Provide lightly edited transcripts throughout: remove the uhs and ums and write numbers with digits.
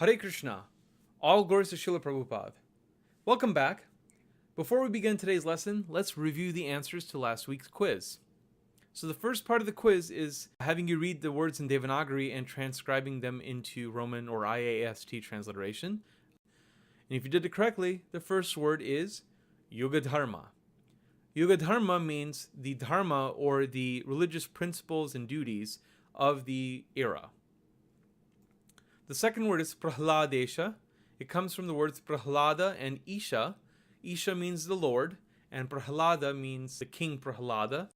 Hare Krishna. All glories to Srila Prabhupada. Welcome back. Before we begin today's lesson, let's review the answers to last week's quiz. So the first part of the quiz is having you read the words in Devanagari and transcribing them into Roman or IAST transliteration. And if you did it correctly, the first word is Yuga Dharma. Yuga Dharma means the dharma or the religious principles and duties of the era. The second word is Prahladesha. It comes from the words Prahlada and Isha. Isha means the Lord, and Prahlada means the King Prahlada.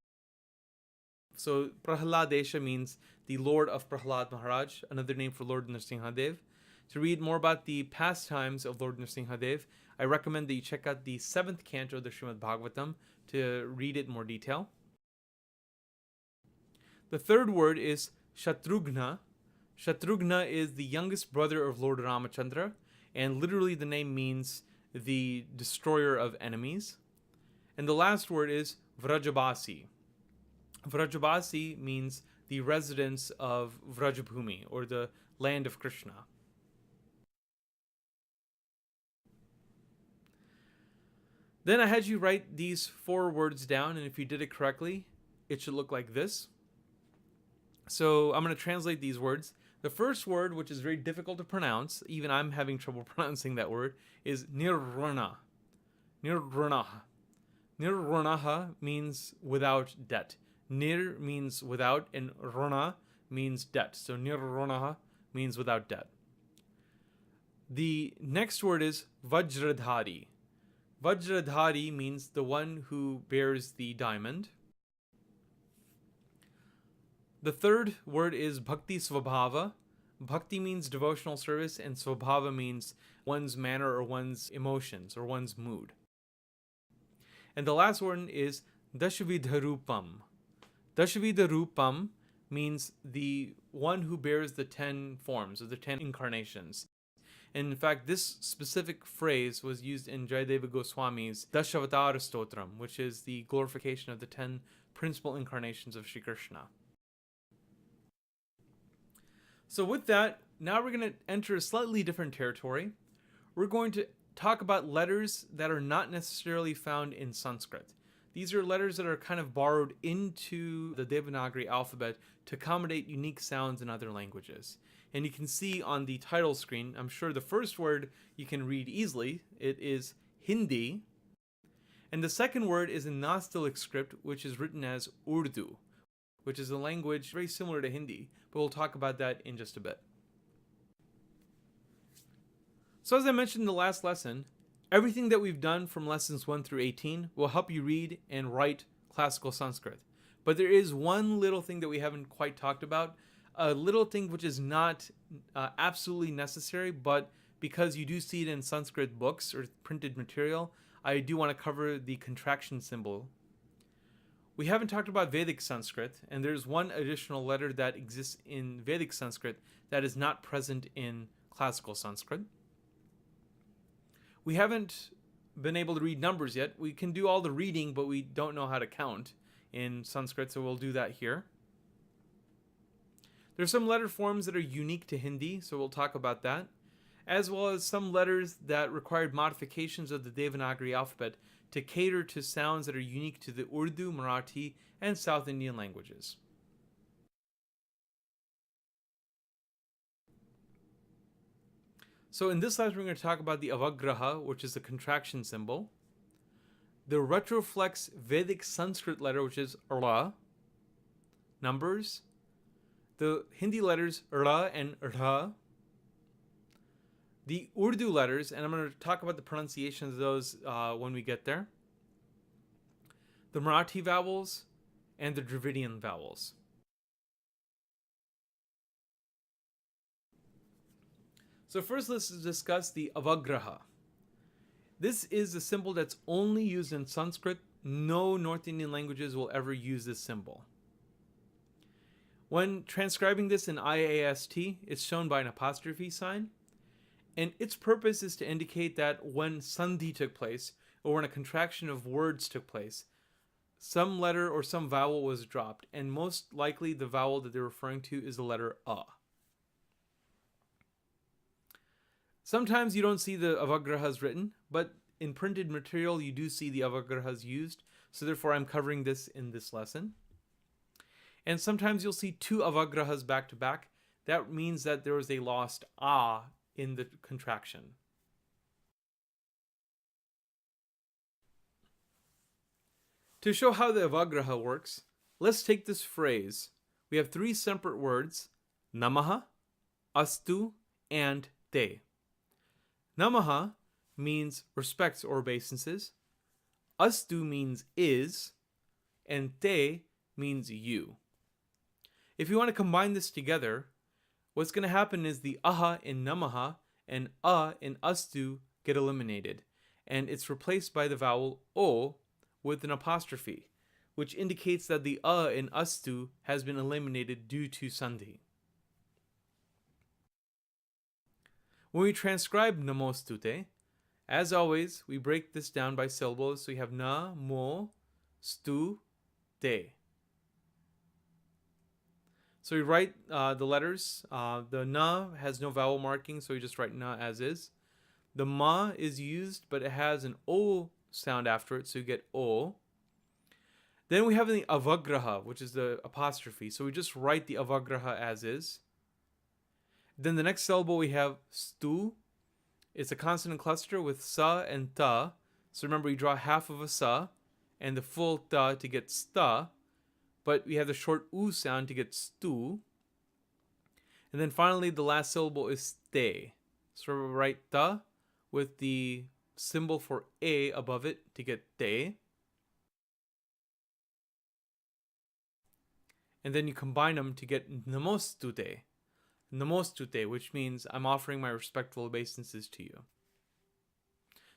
So Prahladesha means the Lord of Prahlad Maharaj, another name for Lord Nrsimhadev. To read more about the pastimes of Lord Nrsimhadev, I recommend that you check out the 7th canto of the Srimad Bhagavatam to read it in more detail. The third word is Shatrugna. Shatrugna is the youngest brother of Lord Ramachandra, and literally the name means the destroyer of enemies. And the last word is Vrajabasi. Vrajabasi means the residents of Vrajabhumi, or the land of Krishna. Then I had you write these 4 words down, and if you did it correctly, it should look like this. So I'm going to translate these words. The first word, which is very difficult to pronounce, even I'm having trouble pronouncing that word, is nirvana. Nirvanaha. Nirvanaha means without debt. Nir means without, and rana means debt. So nirvanaha means without debt. The next word is vajradhari. Vajradhari means the one who bears the diamond. The third word is Bhakti Svabhava. Bhakti means devotional service, and Svabhava means one's manner or one's emotions or one's mood. And the last one is Dashavidharupam. Dashavidharupam means the one who bears the 10 forms or the 10 incarnations. And in fact, this specific phrase was used in Jayadeva Goswami's Dashavatara Stotram, which is the glorification of the 10 principal incarnations of Sri Krishna. So with that, now we're going to enter a slightly different territory. We're going to talk about letters that are not necessarily found in Sanskrit. These are letters that are kind of borrowed into the Devanagari alphabet to accommodate unique sounds in other languages. And you can see on the title screen, I'm sure the first word you can read easily. It is Hindi. And the second word is a Nastaliq script, which is written as Urdu, which is a language very similar to Hindi, but we'll talk about that in just a bit. So as I mentioned in the last lesson, everything that we've done from lessons 1 through 18 will help you read and write classical Sanskrit. But there is one little thing that we haven't quite talked about, a little thing which is not absolutely necessary, but because you do see it in Sanskrit books or printed material, I do want to cover the contraction symbol. We haven't talked about Vedic Sanskrit, and there's one additional letter that exists in Vedic Sanskrit that is not present in classical Sanskrit. We haven't been able to read numbers yet. We can do all the reading, but we don't know how to count in Sanskrit, so we'll do that here. There's some letter forms that are unique to Hindi, so we'll talk about that, as well as some letters that required modifications of the Devanagari alphabet to cater to sounds that are unique to the Urdu, Marathi, and South Indian languages. So in this lesson, we're going to talk about the AVAGRAHA, which is the contraction symbol, the RETROFLEX Vedic Sanskrit letter, which is Ra, numbers, the Hindi letters Ra and Ra, the Urdu letters, and I'm going to talk about the pronunciation of those when we get there, the Marathi vowels, and the Dravidian vowels. So first, let's discuss the AVAGRAHA. This is a symbol that's only used in Sanskrit. No North Indian languages will ever use this symbol. When transcribing this in IAST, it's shown by an apostrophe sign. And its purpose is to indicate that when sandhi took place, or when a contraction of words took place, some letter or some vowel was dropped, and most likely the vowel that they're referring to is the letter A. Sometimes you don't see the avagrahas written, but in printed material you do see the avagrahas used, so therefore I'm covering this in this lesson. And sometimes you'll see two avagrahas back to back. That means that there was a lost a in the contraction. To show how the avagraha works, let's take this phrase. We have three separate words, namaha, astu, and te. Namaha means respects or obeisances, astu means is, and te means you. If you want to combine this together, what's going to happen is the aha in namaha and a in astu get eliminated, and it's replaced by the vowel o with an apostrophe, which indicates that the a in astu has been eliminated due to sandhi. When we transcribe namostute, as always, we break this down by syllables, so you have na, mo, stu, te. So we write the letters. The na has no vowel marking, so we just write na as is. The ma is used, but it has an o sound after it, so you get o. Then we have the avagraha, which is the apostrophe, so we just write the avagraha as is. Then the next syllable we have stu. It's a consonant cluster with sa and ta. So remember, you draw half of a sa and the full ta to get sta, but we have the short u sound to get stu. And then finally, the last syllable is te. So we write ta with the symbol for a above it to get te. And then you combine them to get namostute. Namostute, which means I'm offering my respectful obeisances to you.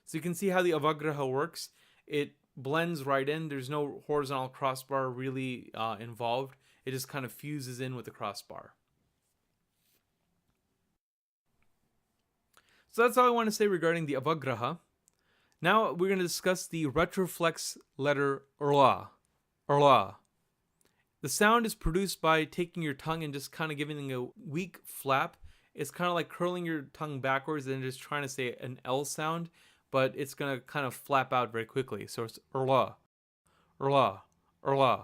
So you can see how the avagraha works. It blends right in. There's no horizontal crossbar really involved. It just kind of fuses in with the crossbar. So that's all I want to say regarding the avagraha. Now we're going to discuss the retroflex letter rla. Rla. The sound is produced by taking your tongue and just kind of giving a weak flap. It's kind of like curling your tongue backwards and just trying to say an L sound, but it's going to kind of flap out very quickly. So it's rla, rla, rla.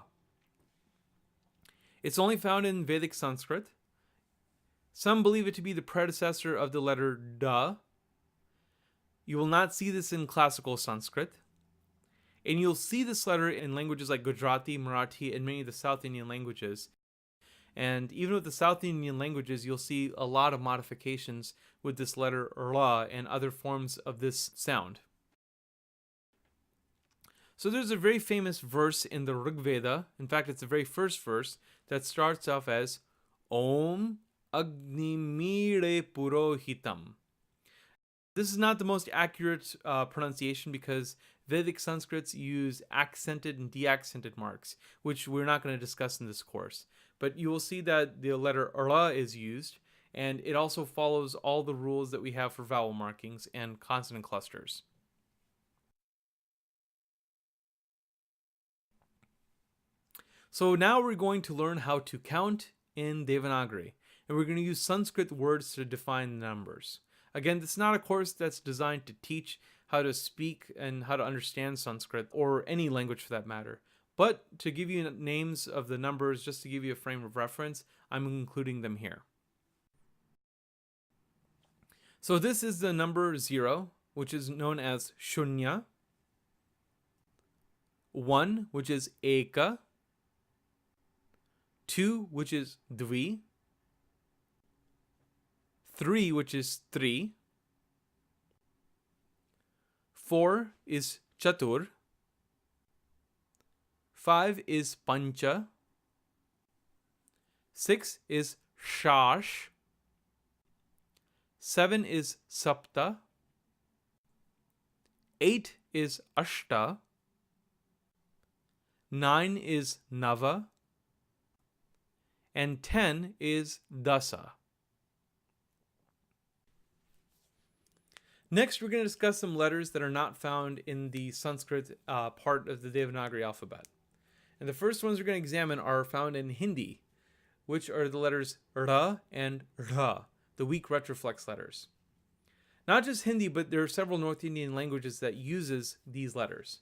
It's only found in Vedic Sanskrit. Some believe it to be the predecessor of the letter da. You will not see this in classical Sanskrit. And you'll see this letter in languages like Gujarati, Marathi, and many of the South Indian languages. And even with the South Indian languages, you'll see a lot of modifications with this letter rla and other forms of this sound. So there's a very famous verse in the Rig Veda. In fact, it's the very first verse that starts off as Om Agnimire Purohitam. This is not the most accurate pronunciation because Vedic Sanskrits use accented and deaccented marks, which we're not going to discuss in this course. But you will see that the letter rla is used, and it also follows all the rules that we have for vowel markings and consonant clusters. So now we're going to learn how to count in Devanagari, and we're going to use Sanskrit words to define the numbers. Again, this is not a course that's designed to teach how to speak and how to understand Sanskrit, or any language for that matter. But to give you names of the numbers, just to give you a frame of reference, I'm including them here. So this is the number 0, which is known as Shunya. 1, which is Eka. 2, which is Dvi. 3, which is Tri. 4 is Chatur. 5 is Pancha. 6 is Shash. 7 is Sapta. 8 is Ashta. 9 is Nava. And 10 is Dasa. Next, we're going to discuss some letters that are not found in the Sanskrit part of the Devanagari alphabet. And the first ones we're going to examine are found in Hindi, which are the letters Ra and Ra, the weak retroflex letters. Not just Hindi, but there are several North Indian languages that uses these letters.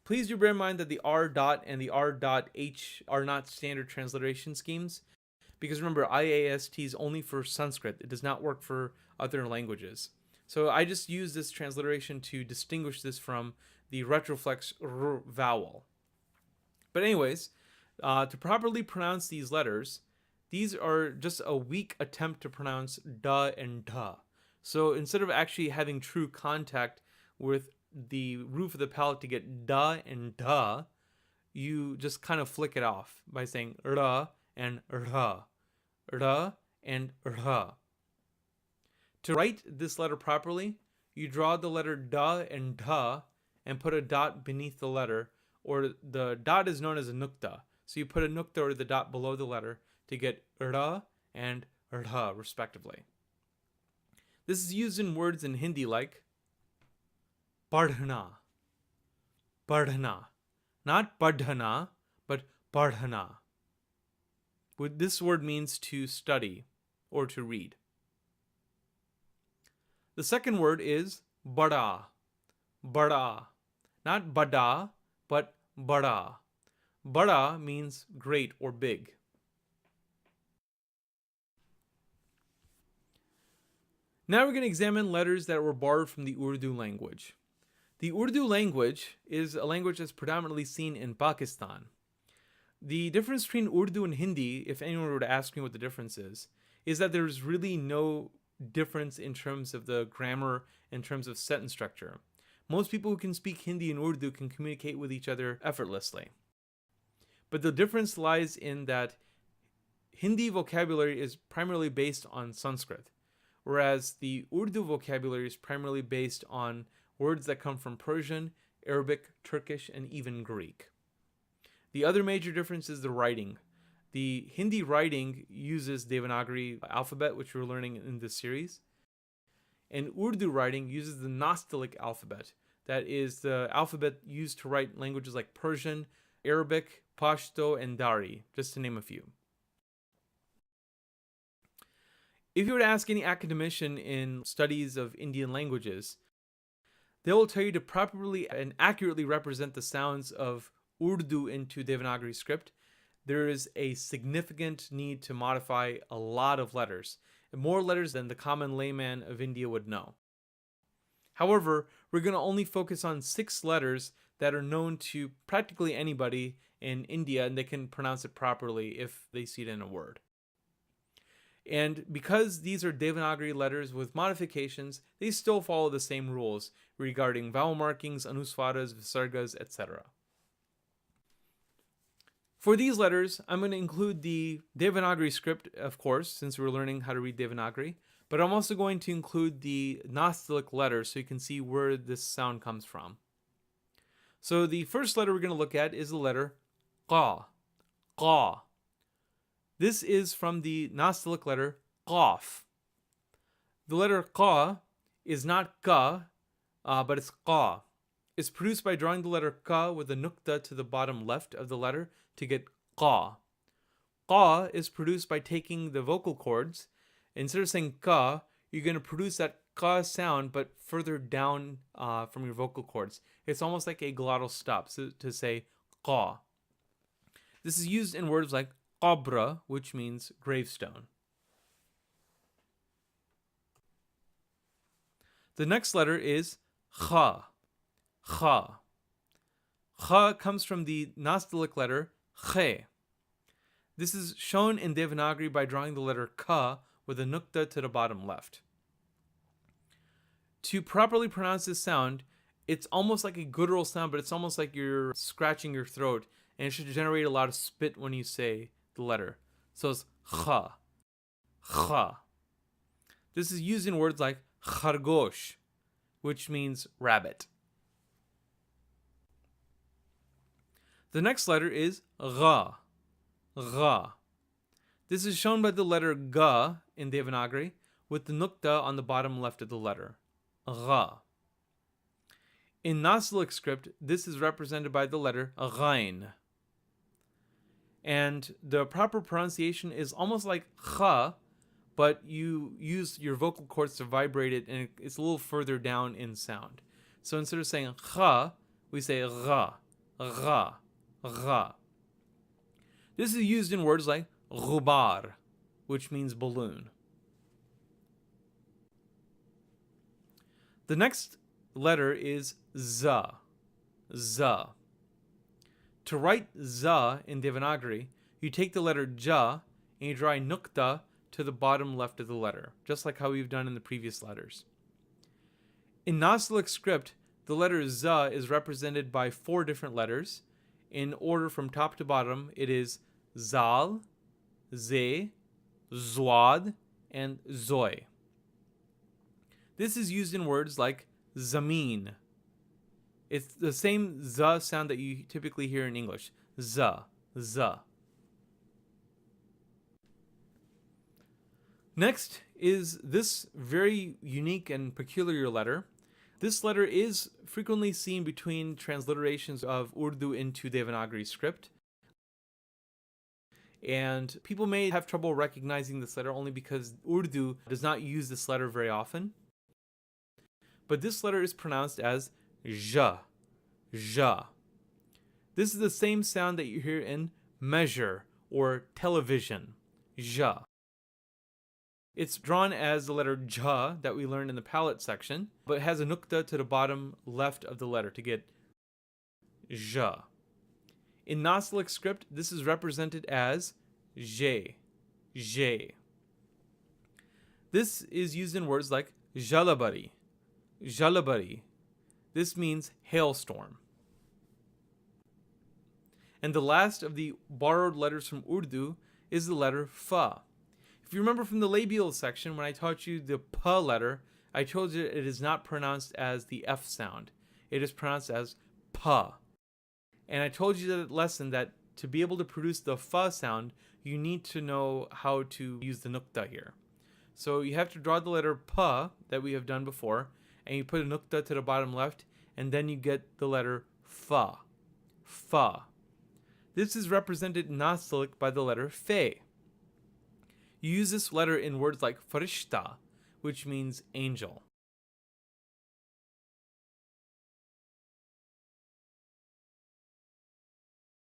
Please do bear in mind that the R dot and the R dot H are not standard transliteration schemes, because remember, IAST is only for Sanskrit. It does not work for other languages. So I just use this transliteration to distinguish this from the retroflex R vowel. But anyways, to properly pronounce these letters, these are just a weak attempt to pronounce da and da. So instead of actually having true contact with the roof of the palate to get da and da, you just kind of flick it off by saying ra and ra, ra and ra. To write this letter properly, you draw the letter da and da and put a dot beneath the letter, or the dot is known as a nukta. So you put a nukta or the dot below the letter to get ra and ra respectively. This is used in words in Hindi like padhna, padhna, not padhana, but padhana. This word means to study or to read. The second word is bada, bada, not bada, but bada. Bada means great or big. Now we're going to examine letters that were borrowed from the Urdu language. The Urdu language is a language that's predominantly seen in Pakistan. The difference between Urdu and Hindi, if anyone were to ask me what the difference is that there's really no difference in terms of the grammar, in terms of sentence structure. Most people who can speak Hindi and Urdu can communicate with each other effortlessly. But the difference lies in that Hindi vocabulary is primarily based on Sanskrit, whereas the Urdu vocabulary is primarily based on words that come from Persian, Arabic, Turkish, and even Greek. The other major difference is the writing. The Hindi writing uses Devanagari alphabet, which we're learning in this series, and Urdu writing uses the Nastaliq alphabet. That is the alphabet used to write languages like Persian, Arabic, Pashto, and Dari, just to name a few. If you were to ask any academician in studies of Indian languages, they will tell you to properly and accurately represent the sounds of Urdu into Devanagari script, there is a significant need to modify a lot of letters, more letters than the common layman of India would know. However, we're going to only focus on 6 letters that are known to practically anybody in India, and they can pronounce it properly if they see it in a word. And because these are Devanagari letters with modifications, they still follow the same rules regarding vowel markings, anuswaras, visargas, etc. For these letters, I'm going to include the Devanagari script, of course, since we're learning how to read Devanagari, but I'm also going to include the Nastaliq letters so you can see where this sound comes from. So the first letter we're going to look at is the letter Qa. Qa. This is from the Nastaliq letter Qaf. The letter Qa is not Ka, but it's Qa. It's produced by drawing the letter Ka with a nukta to the bottom left of the letter to get Qa. Qa is produced by taking the vocal cords. Instead of saying Ka, you're going to produce that Ka sound, but further down from your vocal cords. It's almost like a glottal stop to say Qa. This is used in words like qabra, which means gravestone. The next letter is Kha. Kha. Kha comes from the Nastaliq letter Khe. This is shown in Devanagari by drawing the letter Ka with a nukta to the bottom left. To properly pronounce this sound, it's almost like a guttural sound, but it's almost like you're scratching your throat, and it should generate a lot of spit when you say the letter. So it's Kha. Kha. This is used in words like khargosh, which means rabbit. The next letter is Gha. Gha. This is shown by the letter Ga in Devanagari with the nukta on the bottom left of the letter. Gha. In Nastaliq script, this is represented by the letter Ghain. And the proper pronunciation is almost like Kha, but you use your vocal cords to vibrate it, and it's a little further down in sound. So instead of saying kha, we say gha, gha, gha. This is used in words like ghubar, which means balloon. The next letter is za, za. To write za in Devanagari, you take the letter ja and you draw a nukta to the bottom left of the letter, just like how we've done in the previous letters. In Nastaliq script, the letter za is represented by 4 different letters. In order from top to bottom, it is zal, ze, zwad, and zoy. This is used in words like zameen. It's the same za sound that you typically hear in English. Za, za. Next is this very unique and peculiar letter. This letter is frequently seen between transliterations of Urdu into Devanagari script. And people may have trouble recognizing this letter only because Urdu does not use this letter very often. But this letter is pronounced as ja, ja. This is the same sound that you hear in measure or television, ja. It's drawn as the letter ja that we learned in the palette section, but it has a nukta to the bottom left of the letter to get ja. In Nastaliq script, this is represented as je, je. This is used in words like jalabari, jalabari. This means hailstorm. And the last of the borrowed letters from Urdu is the letter fa. If you remember from the labial section, when I taught you the p letter, I told you it is not pronounced as the f sound. It is pronounced as pa. And I told you that lesson that to be able to produce the fa sound, you need to know how to use the nukta here. So you have to draw the letter pa that we have done before, and you put a nukta to the bottom left, and then you get the letter fa. Fa. This is represented in Nastaliq by the letter fe. You use this letter in words like farishta, which means angel.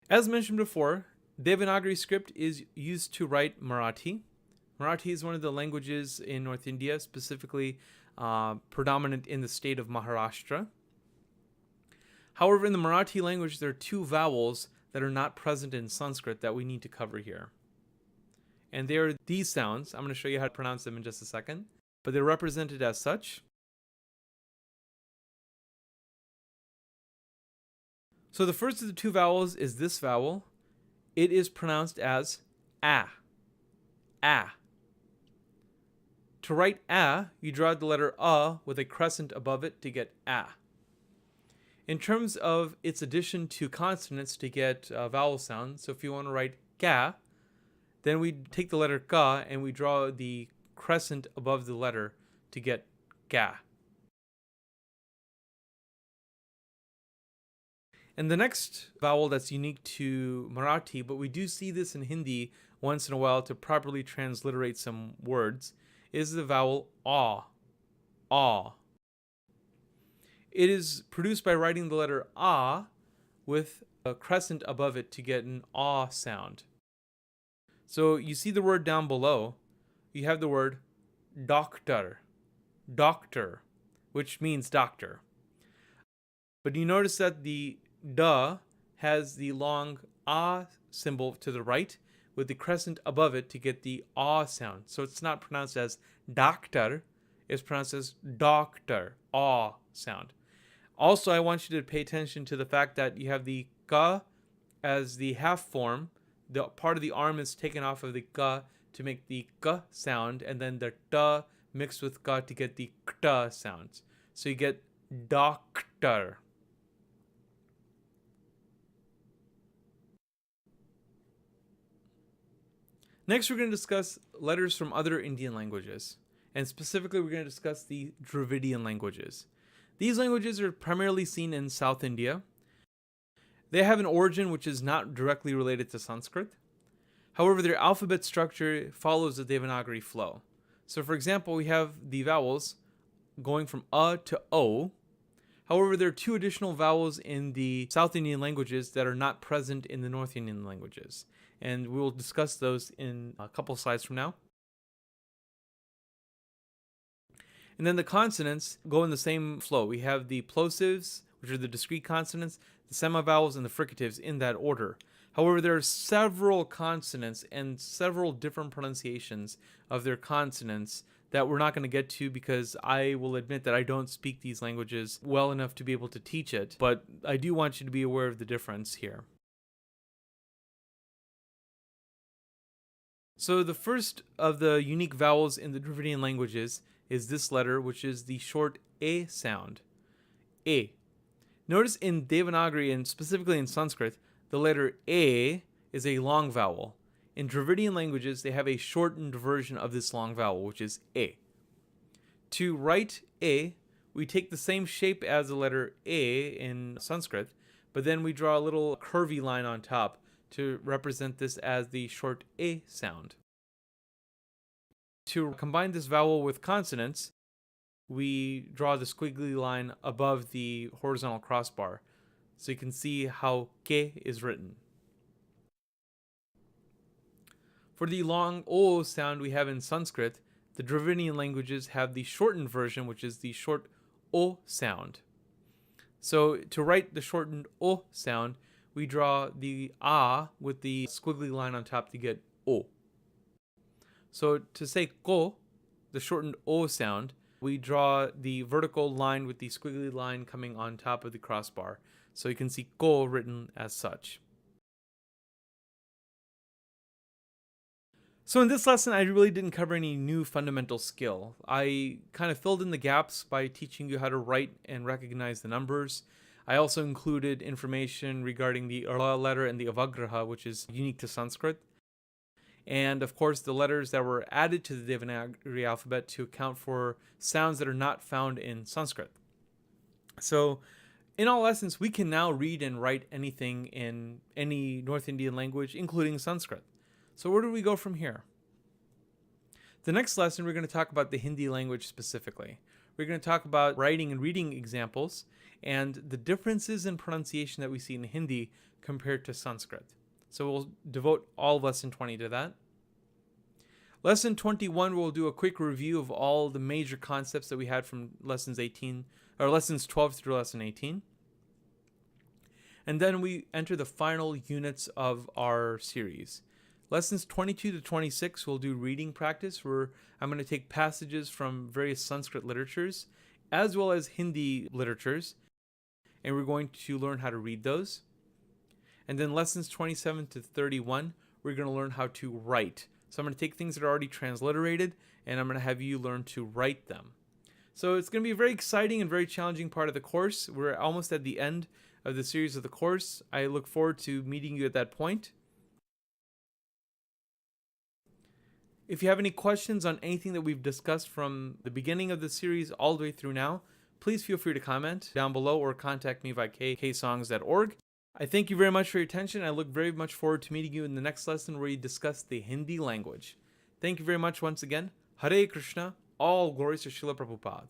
As mentioned before, Devanagari script is used to write Marathi. Marathi is one of the languages in North India, specifically predominant in the state of Maharashtra. However, in the Marathi language, there are 2 vowels that are not present in Sanskrit that we need to cover here. And they are these sounds. I'm going to show you how to pronounce them in just a second, but they're represented as such. So the first of the 2 vowels is this vowel. It is pronounced as a. A. To write a, you draw the letter a with a crescent above it to get a. In terms of its addition to consonants to get vowel sound, so if you want to write ka, then we take the letter ka and we draw the crescent above the letter to get ga. And the next vowel that's unique to Marathi, but we do see this in Hindi once in a while to properly transliterate some words, is the vowel a. A. It is produced by writing the letter a with a crescent above it to get an a sound. So you see the word down below. You have the word doctor, doctor, which means doctor. But you notice that the da has the long a symbol to the right with the crescent above it to get the a sound. So it's not pronounced as doctor, it's pronounced as doctor, a sound. Also, I want you to pay attention to the fact that you have the ka as the half form. The part of the arm is taken off of the ka to make the k sound, and then the ta mixed with ka to get the kta sounds. So you get doctor. Next, we're going to discuss letters from other Indian languages, and specifically we're going to discuss the Dravidian languages. These languages are primarily seen in South India. They have an origin which is not directly related to Sanskrit. However, their alphabet structure follows the Devanagari flow. So for example, we have the vowels going from A to O. However, there are two additional vowels in the South Indian languages that are not present in the North Indian languages. And we will discuss those in a couple slides from now. And then the consonants go in the same flow. We have the plosives, which are the discrete consonants, the semivowels, and the fricatives in that order. However, there are several consonants and several different pronunciations of their consonants that we're not going to get to because I will admit that I don't speak these languages well enough to be able to teach it, but I do want you to be aware of the difference here. So the first of the unique vowels in the Dravidian languages is this letter, which is the short A sound. A. Notice in Devanagari and specifically in Sanskrit, the letter A is a long vowel. In Dravidian languages, they have a shortened version of this long vowel, which is A. To write A, we take the same shape as the letter A in Sanskrit, but then we draw a little curvy line on top to represent this as the short A sound. To combine this vowel with consonants, we draw the squiggly line above the horizontal crossbar, so you can see how ke is written. For the long O sound we have in Sanskrit, the Dravidian languages have the shortened version, which is the short O sound. So to write the shortened O sound, we draw the A with the squiggly line on top to get O. So to say ko, the shortened O sound, we draw the vertical line with the squiggly line coming on top of the crossbar. So you can see ko written as such. So in this lesson, I really didn't cover any new fundamental skill. I kind of filled in the gaps by teaching you how to write and recognize the numbers. I also included information regarding the R letter and the AVAGRAHA, which is unique to Sanskrit. And of course, the letters that were added to the Devanagari alphabet to account for sounds that are not found in Sanskrit. So in all essence, we can now read and write anything in any North Indian language, including Sanskrit. So where do we go from here? The next lesson, we're going to talk about the Hindi language specifically. We're going to talk about writing and reading examples and the differences in pronunciation that we see in Hindi compared to Sanskrit. So we'll devote all of lesson 20 to that. Lesson 21, we'll do a quick review of all the major concepts that we had from lessons 12 through lesson 18. And then we enter the final units of our series. Lessons 22 to 26, we'll do reading practice, where I'm going to take passages from various Sanskrit literatures, as well as Hindi literatures, and we're going to learn how to read those. And then lessons 27 to 31, we're going to learn how to write. So I'm going to take things that are already transliterated, and I'm going to have you learn to write them. So it's going to be a very exciting and very challenging part of the course. We're almost at the end of the series of the course. I look forward to meeting you at that point. If you have any questions on anything that we've discussed from the beginning of the series all the way through now, please feel free to comment down below or contact me via ksongs.org. I thank you very much for your attention. I look very much forward to meeting you in the next lesson where we discuss the Hindi language. Thank you very much once again. Hare Krishna. All glories to Srila Prabhupada.